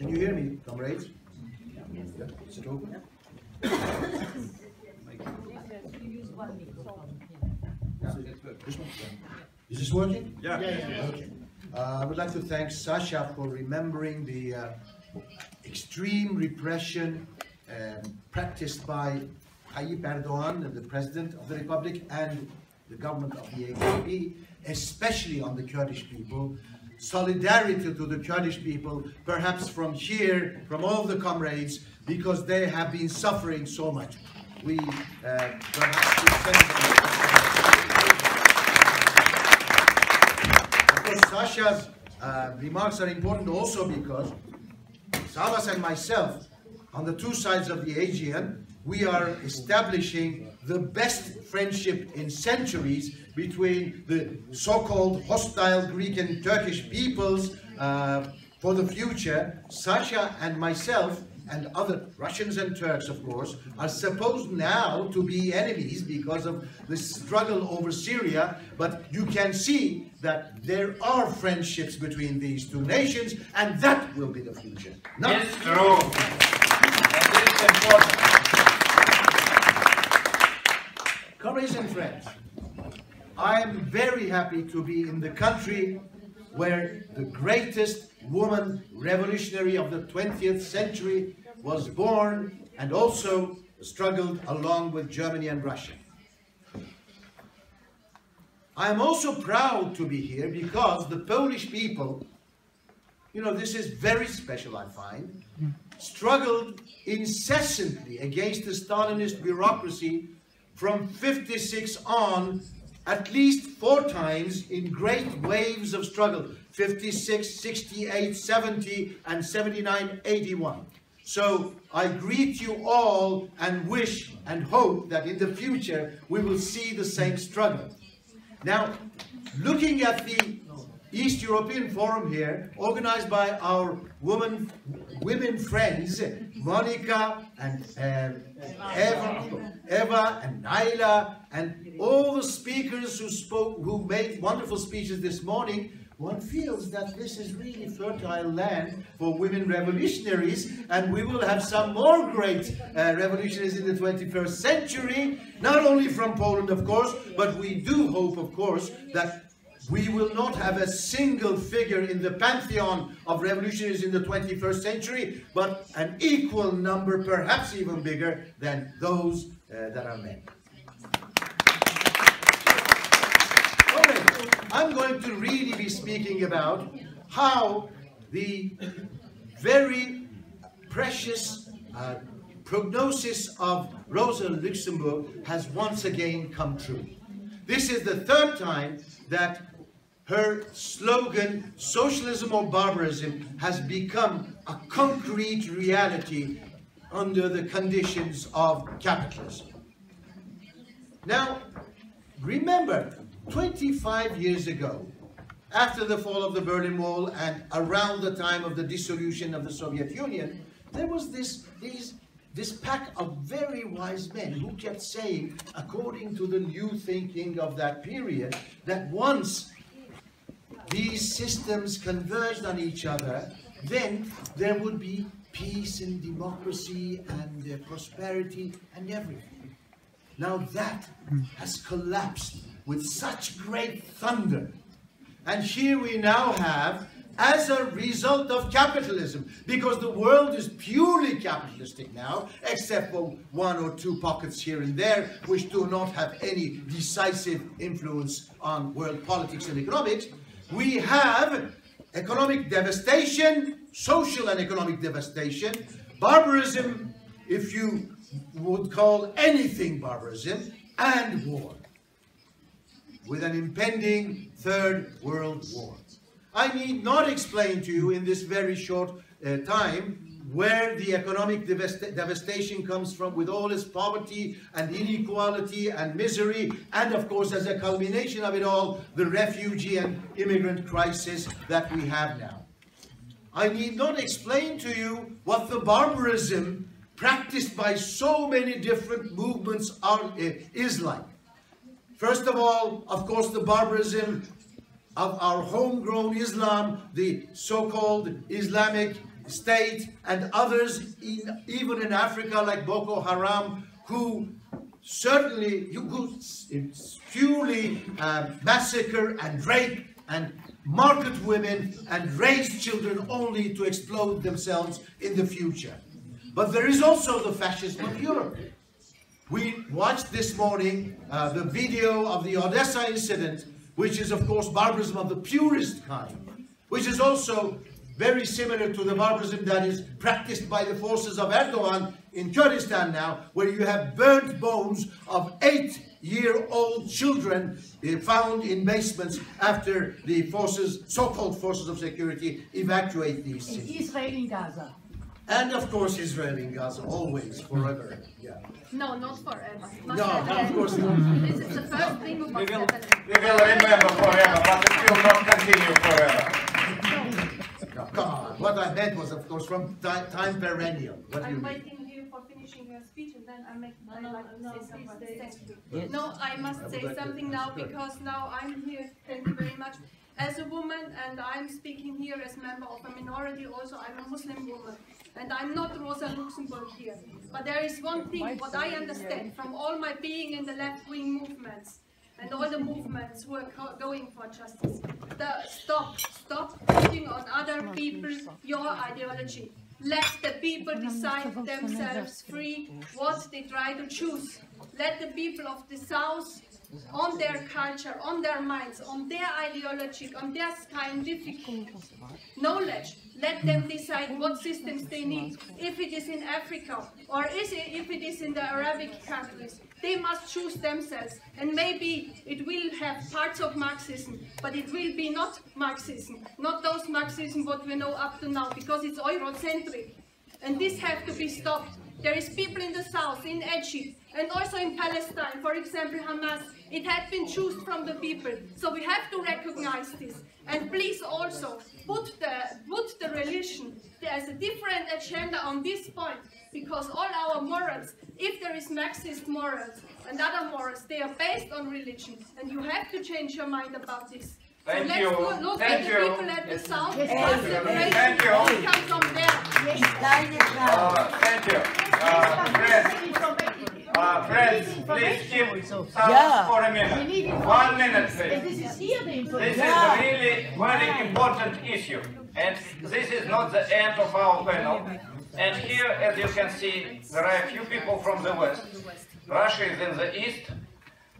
Can you hear me, comrades? Yes. Yeah. Is it open? This one? Is this working? Yeah. Okay. I would like to thank Sasha for remembering the extreme repression practiced by Tayyip Erdogan, the President of the Republic, and the government of the AKP, especially on the Kurdish people. Solidarity to the Kurdish people, perhaps from here, from all the comrades, because they have been suffering so much. We perhaps of course, Sasha's remarks are important also because Savas and myself, on the two sides of the Aegean, we are establishing the best friendship in centuries between the so-called hostile Greek and Turkish peoples for the future. Sasha and myself and other Russians and Turks, of course, are supposed now to be enemies because of the struggle over Syria, but you can see that there are friendships between these two nations, and that will be the future. Yes, true. That is important. Comrades and friends, I am very happy to be in the country where the greatest woman revolutionary of the 20th century was born and also struggled along with Germany and Russia. I am also proud to be here because the Polish people, you know, this is very special, I find, struggled incessantly against the Stalinist bureaucracy from 56 on, at least 4 times in great waves of struggle, 56, 68, 70, and 79, 81. So I greet you all and wish and hope that in the future we will see the same struggle. Now, looking at the East European Forum here, organized by our women friends, Monica and Eva and Naila, and all the speakers who made wonderful speeches this morning, one feels that this is really fertile land for women revolutionaries, and we will have some more great revolutionaries in the 21st century, not only from Poland, of course, but we do hope, of course, that we will not have a single figure in the pantheon of revolutionaries in the 21st century, but an equal number, perhaps even bigger, than those that are men. I'm going to really be speaking about how the very precious prognosis of Rosa Luxemburg has once again come true. This is the 3rd time that her slogan, socialism or barbarism, has become a concrete reality under the conditions of capitalism. Now, remember, 25 years ago, after the fall of the Berlin Wall and around the time of the dissolution of the Soviet Union, there was this pack of very wise men who kept saying, according to the new thinking of that period, that once these systems converged on each other, then there would be peace and democracy and prosperity and everything. Now that has collapsed with such great thunder. And here we now have, as a result of capitalism, because the world is purely capitalistic now, except for 1 or 2 pockets here and there, which do not have any decisive influence on world politics and economics, we have economic devastation, social and economic devastation, barbarism, if you would call anything barbarism, and war, with an impending 3rd World War. I need not explain to you in this very short time where the economic devastation comes from, with all its poverty and inequality and misery, and of course, as a culmination of it all, the refugee and immigrant crisis that we have now. I need not explain to you what the barbarism practiced by so many different movements is like. First of all, of course, the barbarism of our homegrown Islam, the so-called Islamic State and others, even in Africa, like Boko Haram, who certainly purely massacre and rape and market women and raise children only to explode themselves in the future. But there is also the fascism of Europe. We watched this morning the video of the Odessa incident, which is of course barbarism of the purest kind, which is also very similar to the barbarism that is practiced by the forces of Erdogan in Kurdistan now, where you have burnt bones of 8-year-old children found in basements after the forces, so-called forces of security, evacuate these cities. Israel in Gaza. And of course Israel in Gaza, always, forever. Yeah. No, not forever. No, of course not. This is the first thing we must happen. We will remember forever, but it will not continue forever. No, come on. What I meant was, of course, from time perennial. What do you I'm mean? waiting here for finishing your speech, and then I like to say something. No, I must say something now, because now I'm here. Thank you very much. As a woman, and I'm speaking here as member of a minority also, I'm a Muslim woman. And I'm not Rosa Luxemburg here. But there is one thing, what I understand from all my being in the left-wing movements, and all the movements who are going for justice. Stop putting on other people your ideology. Let the people decide themselves free what they try to choose. Let the people of the South, on their culture, on their minds, on their ideology, on their scientific knowledge, let them decide what systems they need. If it is in Africa, or if it is in the Arabic countries, they must choose themselves. And maybe it will have parts of Marxism, but it will be not Marxism, not those Marxism what we know up to now, because it's Eurocentric. And this has to be stopped. There is people in the south, in Egypt, and also in Palestine, for example, Hamas. It had been chosen from the people. So we have to recognize this. And please also put the religion as a different agenda on this point, because all our morals, if there is Marxist morals and other morals, they are based on religion. And you have to change your mind about this. Thank so you. let's look at the people at the south. Thank you. Come from there. Thank you. Friends, please keep silence for a minute. 1 minute, please. This is a really very important issue. And this is not the end of our panel. And here, as you can see, there are a few people from the West. Russia is in the East.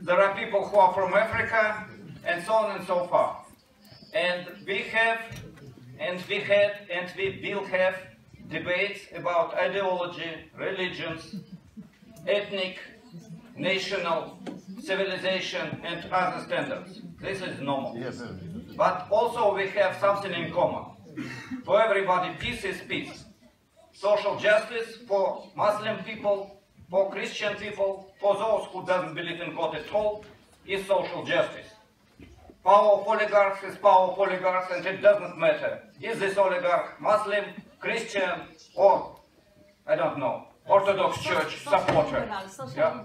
There are people who are from Africa, and so on and so forth. And we have, and we had, and we will have debates about ideology, religions, ethnic, national, civilization, and other standards. This is normal. Yes. But also we have something in common. For everybody, peace is peace. Social justice for Muslim people, for Christian people, for those who don't believe in God at all, is social justice. Power of oligarchs is power of oligarchs, and it doesn't matter. Is this oligarch Muslim, Christian, or, I don't know, Orthodox Church supporter? Yeah.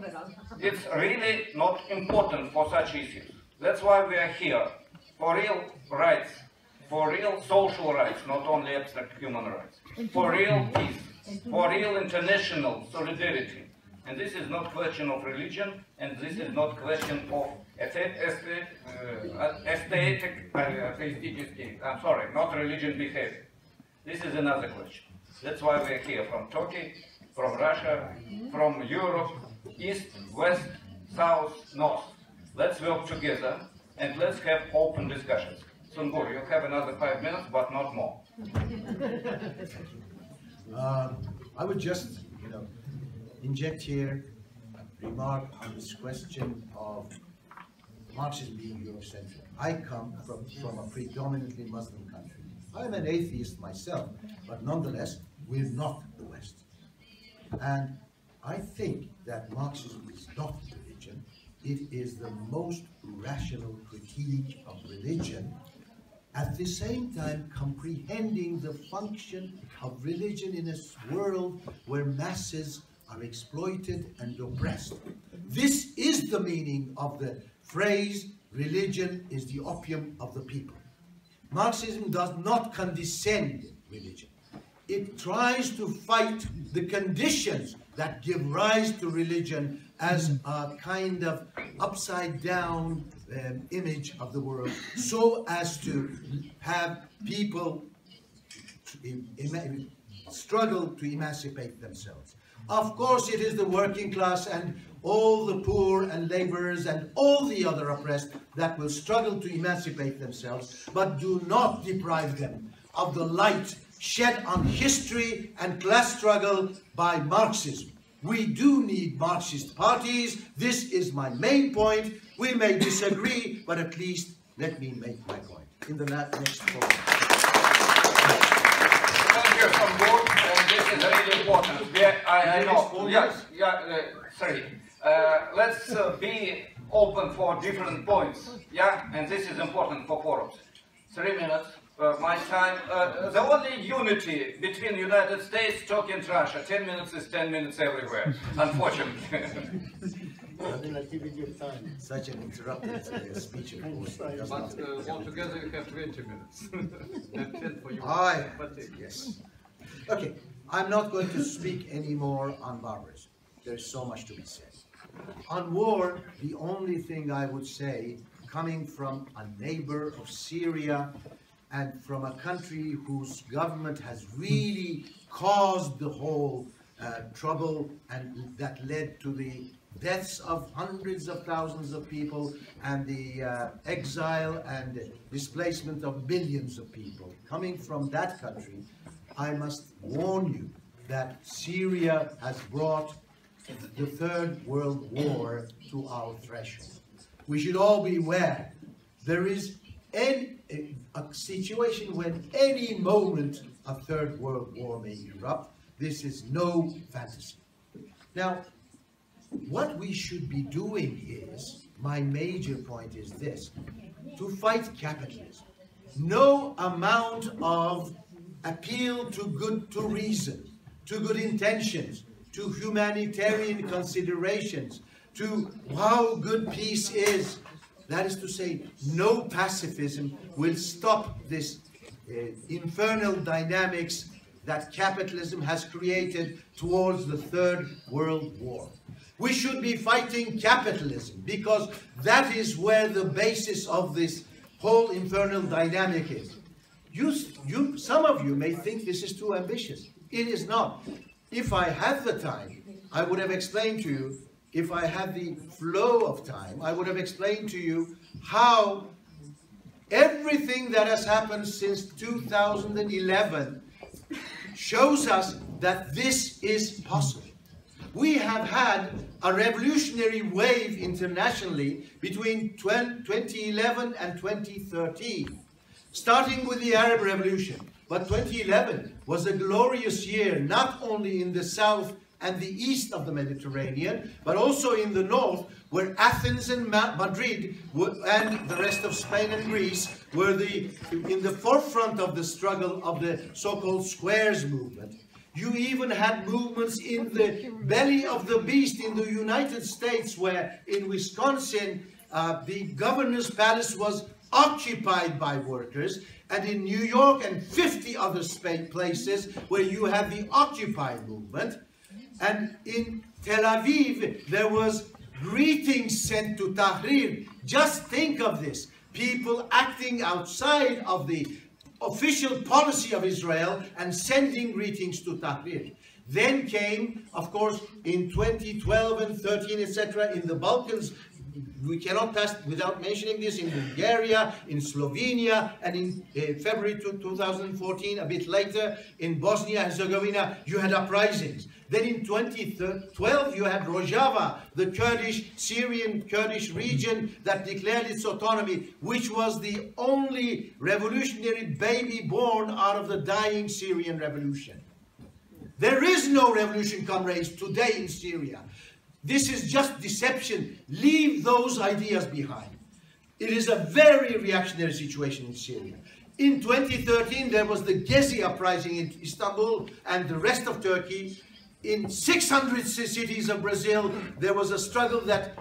It's really not important for such issues. That's why we are here, for real rights, for real social rights, not only abstract human rights, for real peace, for real international solidarity. And this is not question of religion, and this is not question of I'm sorry, not religion behavior. This is another question. That's why we're here, from Turkey, from Russia, from Europe, East, West, South, North. Let's work together and let's have open discussions. Sungur, you have another 5 minutes, but not more. I would just, inject here a remark on this question of Marxism being Eurocentric. I come from a predominantly Muslim country. I'm an atheist myself, but nonetheless, we're not the West. And I think that Marxism is not religion. It is the most rational critique of religion, at the same time comprehending the function of religion in a world where masses are exploited and oppressed. This is the meaning of the phrase, religion is the opium of the people. Marxism does not condescend religion. it tries to fight the conditions that give rise to religion as a kind of upside-down image of the world, so as to have people struggle to emancipate themselves. Of course, it is the working class and all the poor and laborers and all the other oppressed that will struggle to emancipate themselves, but do not deprive them of the light shed on history and class struggle by Marxism. We do need Marxist parties. This is my main point. We may disagree, but at least let me make my point in the next forum. Thank you, Sungur. This is really important. I know. Yes. Sorry. Let's be open for different points. Yeah, and this is important for forums. 3 minutes. My time. The only unity between United States, Turkey, and Russia. 10 minutes is 10 minutes everywhere. Unfortunately. Such an interrupted speech, of course. But altogether you have 20 minutes. And 10 for you. Yes. Okay, I'm not going to speak anymore on barbarism. There's so much to be said. On war, the only thing I would say, coming from a neighbor of Syria and from a country whose government has really caused the whole trouble and that led to the deaths of hundreds of thousands of people and the exile and displacement of millions of people. Coming from that country, I must warn you that Syria has brought the Third World War to our threshold. We should all be aware there is a situation when any moment a Third World War may erupt. This is no fantasy. Now, what we should be doing is, my major point is this, to fight capitalism. No amount of appeal to reason, to good intentions, to humanitarian considerations, to how good peace is, that is to say, no pacifism will stop this infernal dynamics that capitalism has created towards the Third World War. We should be fighting capitalism because that is where the basis of this whole infernal dynamic is. Some of you may think this is too ambitious. It is not. If I had the time, I would have explained to you, if I had the flow of time, I would have explained to you how everything that has happened since 2011 shows us that this is possible. We have had a revolutionary wave internationally between 2011 and 2013, starting with the Arab Revolution. But 2011 was a glorious year, not only in the south and the east of the Mediterranean, but also in the north, where Athens and Madrid and the rest of Spain and Greece were in the forefront of the struggle of the so-called Squares movement. You even had movements in the belly of the beast in the United States, where in Wisconsin, the governor's palace was occupied by workers, and in New York and 50 other places where you had the Occupy movement. And in Tel Aviv, there was greetings sent to Tahrir. Just think of this. People acting outside of the official policy of Israel and sending greetings to Tahrir. Then came, of course, in 2012 and 13, etc., in the Balkans. We cannot pass without mentioning this, in Bulgaria, in Slovenia, and in February 2014, a bit later, in Bosnia and Herzegovina, you had uprisings. Then in 2012, you had Rojava, the Syrian Kurdish region that declared its autonomy, which was the only revolutionary baby born out of the dying Syrian revolution. There is no revolution, comrades, today in Syria. This is just deception. Leave those ideas behind. It is a very reactionary situation in Syria. In 2013, there was the Gezi uprising in Istanbul and the rest of Turkey. In 600 cities of Brazil, there was a struggle that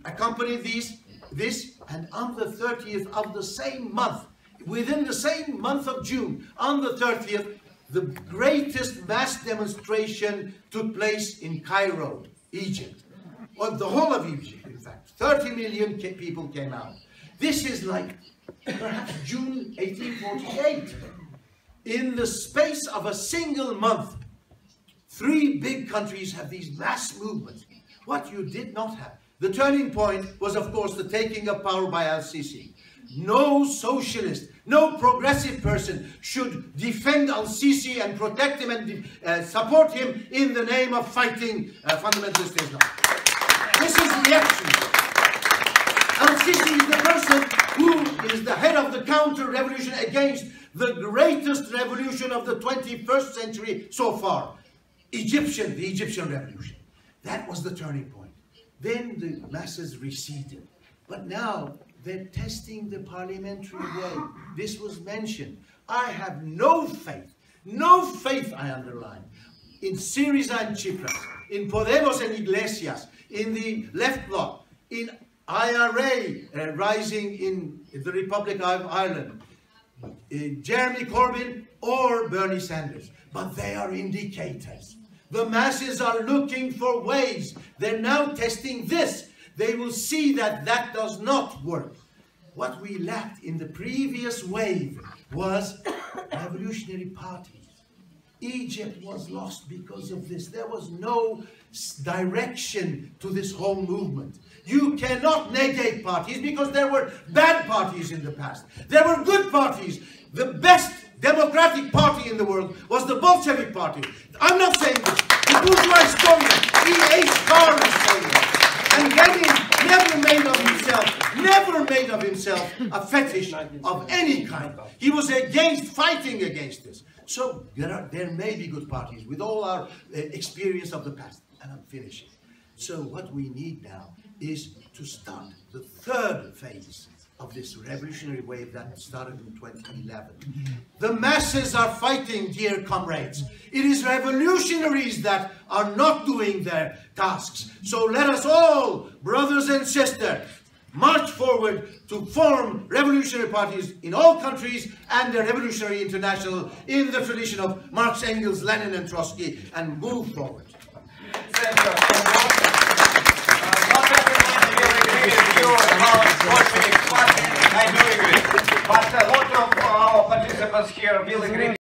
accompanied this, and on the 30th of the same month, within the same month of June, on the 30th, the greatest mass demonstration took place in Cairo, Egypt. Or the whole of Egypt, in fact. 30 million people came out. This is like perhaps June 1848. In the space of a single month, 3 big countries have these mass movements. What you did not have. The turning point was, of course, the taking of power by al-Sisi. No socialist, no progressive person should defend al-Sisi and protect him and support him in the name of fighting fundamentalist Islam. This is reaction. Al-Sisi is the person who is the head of the counter-revolution against the greatest revolution of the 21st century so far. The Egyptian revolution. That was the turning point. Then the masses receded. But now they're testing the parliamentary way. This was mentioned. I have no faith, I underline, in Syriza and Tsipras, in Podemos and Iglesias, in the left bloc, in IRA rising in the Republic of Ireland, Jeremy Corbyn or Bernie Sanders. But they are indicators. The masses are looking for ways. They're now testing this. They will see that that does not work. What we lacked in the previous wave was revolutionary parties. Egypt was lost because of this. There was no direction to this whole movement. You cannot negate parties because there were bad parties in the past. There were good parties. The best democratic party in the world was the Bolshevik party. I'm not saying this. The bourgeois historian, E.H. Carr is saying that. And Lenin never made of himself a fetish of any kind. He was fighting against this. So there may be good parties with all our experience of the past. And I'm finishing. So what we need now is to start the third phase of this revolutionary wave that started in 2011. The masses are fighting, dear comrades. It is revolutionaries that are not doing their tasks. So let us all, brothers and sisters, march forward to form revolutionary parties in all countries and the Revolutionary International in the tradition of Marx, Engels, Lenin and Trotsky, and move forward. Thank you. Not everyone will agree with you about Bolshevik party. I do agree. But a lot of our participants here will agree.